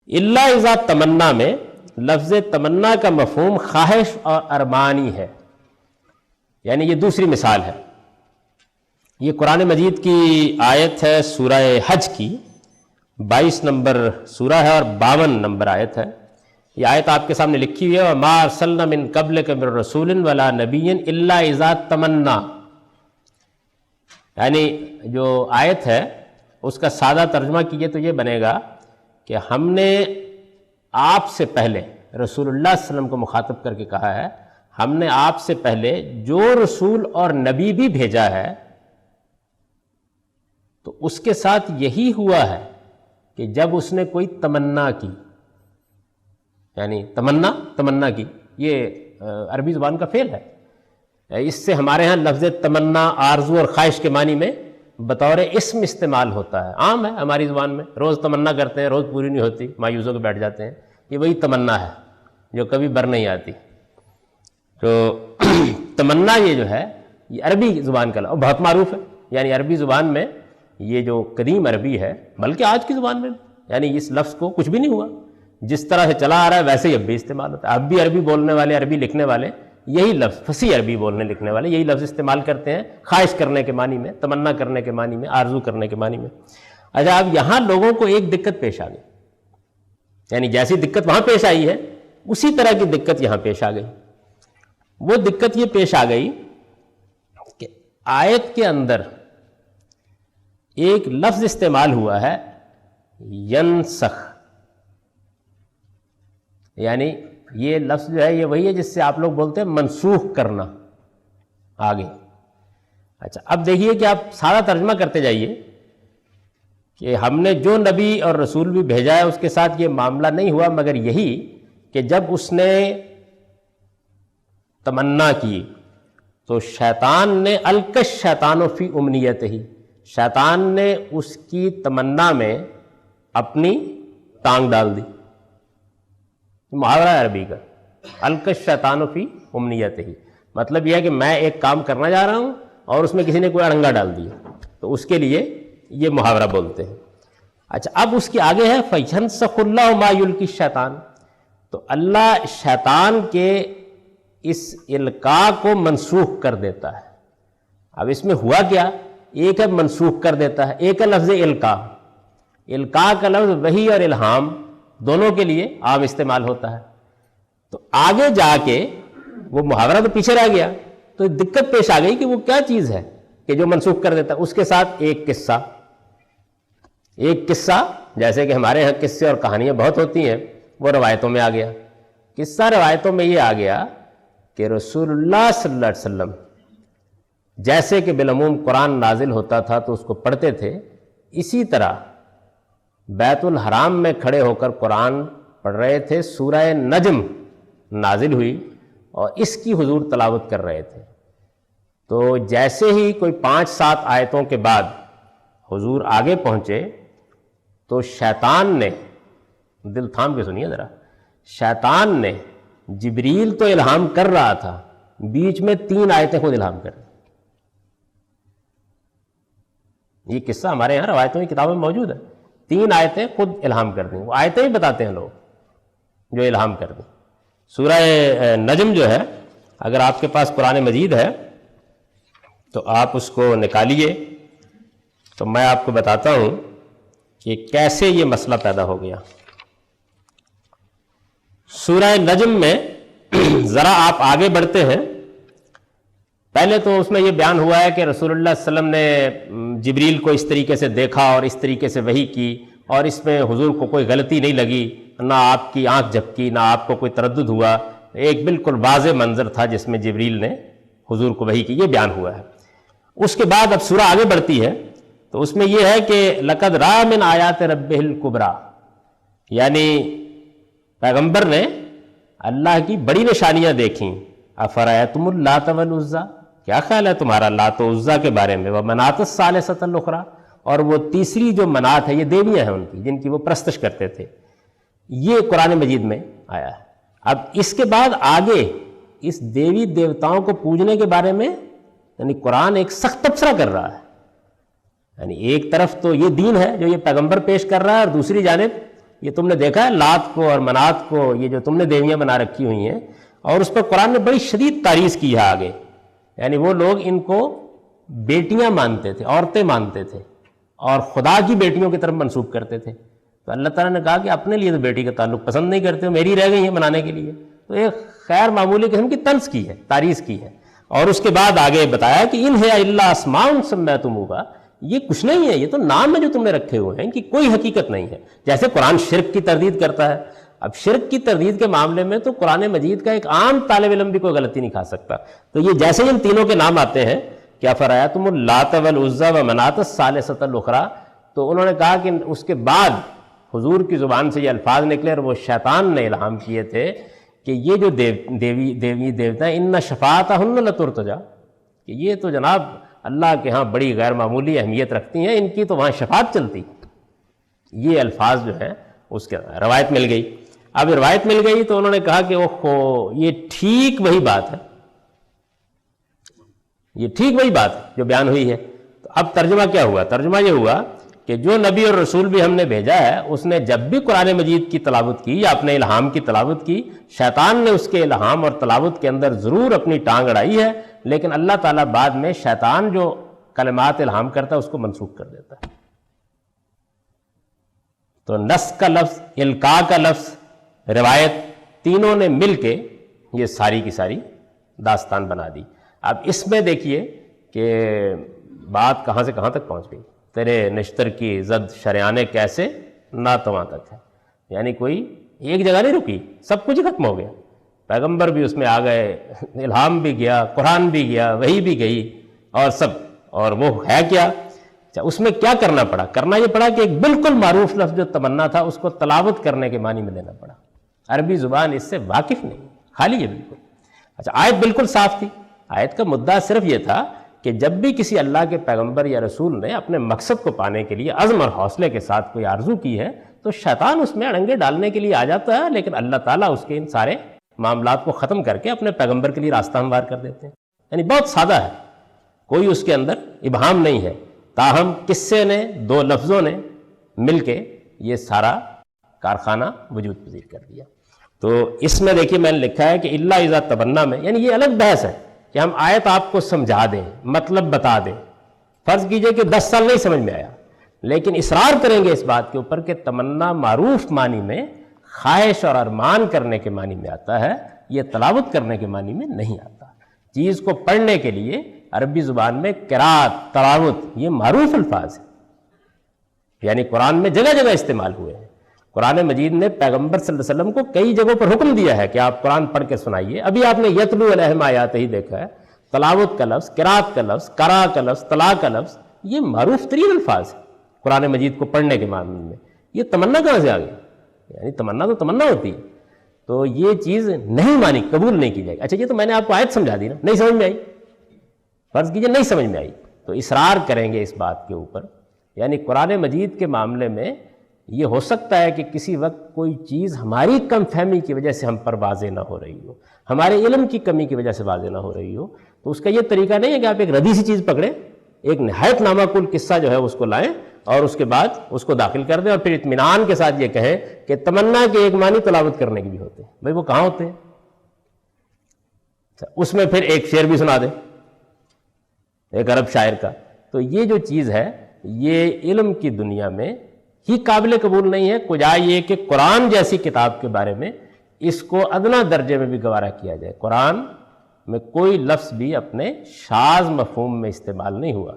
الا اذا تمنا میں لفظ تمنا کا مفہوم خواہش اور ارمانی ہے، یعنی یہ دوسری مثال ہے۔ یہ قرآن مجید کی آیت ہے سورہ حج کی 22 نمبر سورہ ہے اور 52 نمبر آیت ہے۔ یہ آیت آپ کے سامنے لکھی ہوئی ہے، وَمَا أَرْسَلْنَا مِن قَبْلِكَ مِن رَّسُولٍ وَلَا نَبِيٍّ إِلَّا إِذَا تَمَنَّا، یعنی جو آیت ہے اس کا سادہ ترجمہ کیجئے تو یہ بنے گا کہ ہم نے آپ سے پہلے رسول اللہ صلی اللہ علیہ وسلم کو مخاطب کر کے کہا ہے، ہم نے آپ سے پہلے جو رسول اور نبی بھی بھیجا ہے تو اس کے ساتھ یہی ہوا ہے کہ جب اس نے کوئی تمنا کی، یعنی تمنا کی، یہ عربی زبان کا فعل ہے۔ اس سے ہمارے ہاں لفظ تمنا آرزو اور خواہش کے معنی میں بطور اسم استعمال ہوتا ہے، عام ہے ہماری زبان میں، روز تمنا کرتے ہیں، روز پوری نہیں ہوتی، مایوس ہو کے بیٹھ جاتے ہیں، یہ وہی تمنا ہے جو کبھی بر نہیں آتی۔ تو تمنا یہ جو ہے یہ عربی زبان کا بہت معروف ہے، یعنی عربی زبان میں یہ جو قدیم عربی ہے، بلکہ آج کی زبان میں یعنی اس لفظ کو کچھ بھی نہیں ہوا، جس طرح سے چلا آ رہا ہے ویسے ہی اب بھی استعمال ہوتا ہے۔ اب بھی عربی بولنے والے، عربی لکھنے والے یہی لفظ، فصیح عربی بولنے لکھنے والے یہی لفظ استعمال کرتے ہیں خواہش کرنے کے معنی میں، تمنا کرنے کے معنی میں، آرزو کرنے کے معنی میں۔ اچھا، اب یہاں لوگوں کو ایک دقت پیش آ گئی، یعنی جیسی دقت وہاں پیش آئی ہے اسی طرح کی دقت یہاں پیش آ گئی۔ وہ دقت یہ پیش آ گئی کہ آیت کے اندر ایک لفظ استعمال ہوا ہے ینسخ، یعنی یہ لفظ جو ہے یہ وہی ہے جس سے آپ لوگ بولتے ہیں منسوخ کرنا آگے۔ اچھا، اب دیکھیے کہ آپ سارا ترجمہ کرتے جائیے کہ ہم نے جو نبی اور رسول بھی بھیجا ہے اس کے ساتھ یہ معاملہ نہیں ہوا مگر یہی کہ جب اس نے تمنا کی تو شیطان نے الکش شیطان فی امنیت ہی، شیطان نے اس کی تمنا میں اپنی ٹانگ ڈال دی۔ محاورہ ہے عربی کا، الکش شیطان فی امنیت ہی، مطلب یہ ہے کہ میں ایک کام کرنا جا رہا ہوں اور اس میں کسی نے کوئی اڑنگا ڈال دیا، تو اس کے لیے یہ محاورہ بولتے ہیں۔ اچھا، اب اس کی آگے ہے فَيَنسَخُ اللَّهُ مَا يُلْقِي الشَّيْطَانُ، تو اللہ شیطان کے اس القاء کو منسوخ کر دیتا ہے۔ اب اس میں ہوا کیا، ایک ہے منسوخ کر دیتا ہے، ایک ہے لفظ القاء۔ القاء کا لفظ وحی اور الہام دونوں کے لیے عام استعمال ہوتا ہے، تو آگے جا کے وہ محاورہ تو پیچھے رہ گیا، تو دقت پیش آ گئی کہ وہ کیا چیز ہے کہ جو منسوخ کر دیتا ہے۔ اس کے ساتھ ایک قصہ جیسے کہ ہمارے ہاں قصے اور کہانیاں بہت ہوتی ہیں، وہ روایتوں میں آ گیا۔ قصہ روایتوں میں یہ آ گیا کہ رسول اللہ صلی اللہ علیہ وسلم جیسے کہ بالعموم قرآن نازل ہوتا تھا تو اس کو پڑھتے تھے، اسی طرح بیت الحرام میں کھڑے ہو کر قرآن پڑھ رہے تھے۔ سورہ نجم نازل ہوئی اور اس کی حضور تلاوت کر رہے تھے، تو جیسے ہی کوئی 5-7 آیتوں کے بعد حضور آگے پہنچے تو شیطان نے، دل تھام کے سنیے ذرا، شیطان نے، جبریل تو الہام کر رہا تھا، بیچ میں 3 آیتیں خود الہام کر رہی۔ یہ قصہ ہمارے یہاں روایتوں کی کتابوں میں موجود ہے، 3 آیتیں خود الہام کر دیں، وہ آیتیں ہی بتاتے ہیں لوگ جو الہام کر دیں۔ سورہ نجم جو ہے، اگر آپ کے پاس قرآن مجید ہے تو آپ اس کو نکالیے، تو میں آپ کو بتاتا ہوں کہ کیسے یہ مسئلہ پیدا ہو گیا۔ سورہ نجم میں ذرا آپ آگے بڑھتے ہیں، پہلے تو اس میں یہ بیان ہوا ہے کہ رسول اللہ صلی اللہ علیہ وسلم نے جبریل کو اس طریقے سے دیکھا اور اس طریقے سے وحی کی، اور اس میں حضور کو کوئی غلطی نہیں لگی، نہ آپ کی آنکھ جھپکی، نہ آپ کو کوئی تردد ہوا، ایک بالکل واضح منظر تھا جس میں جبریل نے حضور کو وحی کی، یہ بیان ہوا ہے۔ اس کے بعد اب سورہ آگے بڑھتی ہے تو اس میں یہ ہے کہ لقد رأى من آیات ربہ الکبریٰ، یعنی پیغمبر نے اللہ کی بڑی نشانیاں دیکھیں۔ افرأیتم اللات والعزیٰ، کیا خیال ہے تمہارا لات و عزیٰ کے بارے میں، ومناۃ الثالثۃ الاخریٰ، اور وہ تیسری جو منات ہے، یہ دیویاں ہیں ان کی جن کی وہ پرستش کرتے تھے، یہ قرآن مجید میں آیا ہے۔ اب اس کے بعد آگے اس دیوی دیوتاؤں کو پوجنے کے بارے میں یعنی قرآن ایک سخت تبصرہ کر رہا ہے، یعنی ایک طرف تو یہ دین ہے جو یہ پیغمبر پیش کر رہا ہے، اور دوسری جانب یہ تم نے دیکھا ہے لات کو اور منات کو، یہ جو تم نے دیویاں بنا رکھی ہوئی ہیں، اور اس پر قرآن نے بڑی شدید تعریض کی ہے آگے، یعنی وہ لوگ ان کو بیٹیاں مانتے تھے، عورتیں مانتے تھے، اور خدا کی بیٹیوں کی طرف منسوب کرتے تھے۔ تو اللہ تعالیٰ نے کہا کہ اپنے لیے تو بیٹی کا تعلق پسند نہیں کرتے ہو، میری رہ گئی ہیں بنانے کے لیے۔ تو ایک خیر معمولی قسم کی طنز کی ہے، تعریض کی ہے، اور اس کے بعد آگے بتایا کہ ان ہے الا اسماء سمیتموہا، یہ کچھ نہیں ہے، یہ تو نام ہے جو تم نے رکھے ہوئے ہیں، ان کی کوئی حقیقت نہیں ہے۔ جیسے قرآن شرک کی تردید کرتا ہے، اب شرک کی تردید کے معاملے میں تو قرآن مجید کا ایک عام طالب علم بھی کوئی غلطی نہیں کھا سکتا۔ تو یہ جیسے ان تینوں کے نام آتے ہیں، کیا فرایتم اللات والعزی ومناۃ الثالثۃ الاخری، تو انہوں نے کہا کہ اس کے بعد حضور کی زبان سے یہ الفاظ نکلے، اور وہ شیطان نے الہام کیے تھے کہ یہ جو دیوی دیوتا ہیں ان شفاعتہن لترتجی، کہ یہ تو جناب اللہ کے ہاں بڑی غیر معمولی اہمیت رکھتی ہیں، ان کی تو وہاں شفاعت چلتی۔ یہ الفاظ جو ہیں اس کے روایت مل گئی۔ اب روایت مل گئی تو انہوں نے کہا کہ اوہو یہ ٹھیک وہی بات ہے، یہ ٹھیک وہی بات ہے جو بیان ہوئی ہے۔ تو اب ترجمہ کیا ہوا؟ ترجمہ یہ ہوا کہ جو نبی اور رسول بھی ہم نے بھیجا ہے، اس نے جب بھی قرآن مجید کی تلاوت کی یا اپنے الہام کی تلاوت کی، شیطان نے اس کے الہام اور تلاوت کے اندر ضرور اپنی ٹانگ اڑائی ہے، لیکن اللہ تعالیٰ بعد میں شیطان جو کلمات الہام کرتا ہے اس کو منسوخ کر دیتا ہے۔ تو نس کا لفظ، القاء کا لفظ، روایت، تینوں نے مل کے یہ ساری کی ساری داستان بنا دی۔ اب اس میں دیکھیے کہ بات کہاں سے کہاں تک پہنچ گئی۔ تیرے نشتر کی زد شریانے کیسے ناتواں تک ہے، یعنی کوئی ایک جگہ نہیں رکی، سب کچھ ختم ہو گیا۔ پیغمبر بھی اس میں آ گئے، الہام بھی گیا، قرآن بھی گیا، وحی بھی گئی، اور سب، اور وہ ہے کیا؟ اس میں کیا کرنا پڑا؟ کرنا یہ پڑا کہ ایک بالکل معروف لفظ جو تمنا تھا اس کو تلاوت کرنے کے معنی میں لینا پڑا۔ عربی زبان اس سے واقف نہیں، خالی ہے بالکل۔ اچھا، آیت بالکل صاف تھی۔ آیت کا مدعا صرف یہ تھا کہ جب بھی کسی اللہ کے پیغمبر یا رسول نے اپنے مقصد کو پانے کے لیے عزم اور حوصلے کے ساتھ کوئی آرزو کی ہے تو شیطان اس میں اڑنگے ڈالنے کے لیے آ جاتا ہے، لیکن اللہ تعالیٰ اس کے ان سارے معاملات کو ختم کر کے اپنے پیغمبر کے لیے راستہ ہموار کر دیتے ہیں۔ یعنی بہت سادہ ہے، کوئی اس کے اندر ابہام نہیں ہے، تاہم قصے نے، دو لفظوں نے مل کے یہ سارا کارخانہ وجود پذیر کر دیا۔ تو اس میں دیکھیے میں نے لکھا ہے کہ الا اذا تبنا میں، یعنی یہ الگ بحث ہے کہ ہم آیت آپ کو سمجھا دیں، مطلب بتا دیں۔ فرض کیجئے کہ 10 سال نہیں سمجھ میں آیا، لیکن اصرار کریں گے اس بات کے اوپر کہ تمنا معروف معنی میں خواہش اور ارمان کرنے کے معنی میں آتا ہے، یہ تلاوت کرنے کے معنی میں نہیں آتا۔ چیز کو پڑھنے کے لیے عربی زبان میں قرات، تلاوت، یہ معروف الفاظ ہیں، یعنی قرآن میں جگہ جگہ استعمال ہوئے ہیں۔ قرآن مجید نے پیغمبر صلی اللہ علیہ وسلم کو کئی جگہوں پر حکم دیا ہے کہ آپ قرآن پڑھ کے سنائیے۔ ابھی آپ نے یتلو علیہم آیاتہ ہی دیکھا ہے، تلاوت کا لفظ، قرات کا لفظ، قرا کا لفظ، تلا کا لفظ، یہ معروف ترین الفاظ ہیں قرآن مجید کو پڑھنے کے معاملے میں۔ یہ تمنا کہاں سے آ گئی؟ یعنی تمنا تو تمنا ہوتی ہے، تو یہ چیز نہیں مانی، قبول نہیں کی جائے گی۔ اچھا، یہ تو میں نے آپ کو آیت سمجھا دی نا، نہیں سمجھ میں آئی، فرض کیجیے نہیں سمجھ میں آئی، تو اصرار کریں گے اس بات کے اوپر، یعنی قرآن مجید کے معاملے میں یہ ہو سکتا ہے کہ کسی وقت کوئی چیز ہماری کم فہمی کی وجہ سے ہم پر واضح نہ ہو رہی ہو، ہمارے علم کی کمی کی وجہ سے واضح نہ ہو رہی ہو، تو اس کا یہ طریقہ نہیں ہے کہ آپ ایک ردی سی چیز پکڑیں، ایک نہایت نامعقول قصہ جو ہے اس کو لائیں اور اس کے بعد اس کو داخل کر دیں اور پھر اطمینان کے ساتھ یہ کہیں کہ تمنا کے ایک معنی تلاوت کرنے کے بھی ہوتے ہیں۔ بھائی وہ کہاں ہوتے ہیں؟ اس میں پھر ایک شعر بھی سنا دیں ایک عرب شاعر کا، تو یہ جو چیز ہے یہ علم کی دنیا میں ہی قابل قبول نہیں ہے، کجا یہ کہ قرآن جیسی کتاب کے بارے میں اس کو ادنا درجے میں بھی گوارا کیا جائے۔ قرآن میں کوئی لفظ بھی اپنے شاذ مفہوم میں استعمال نہیں ہوا۔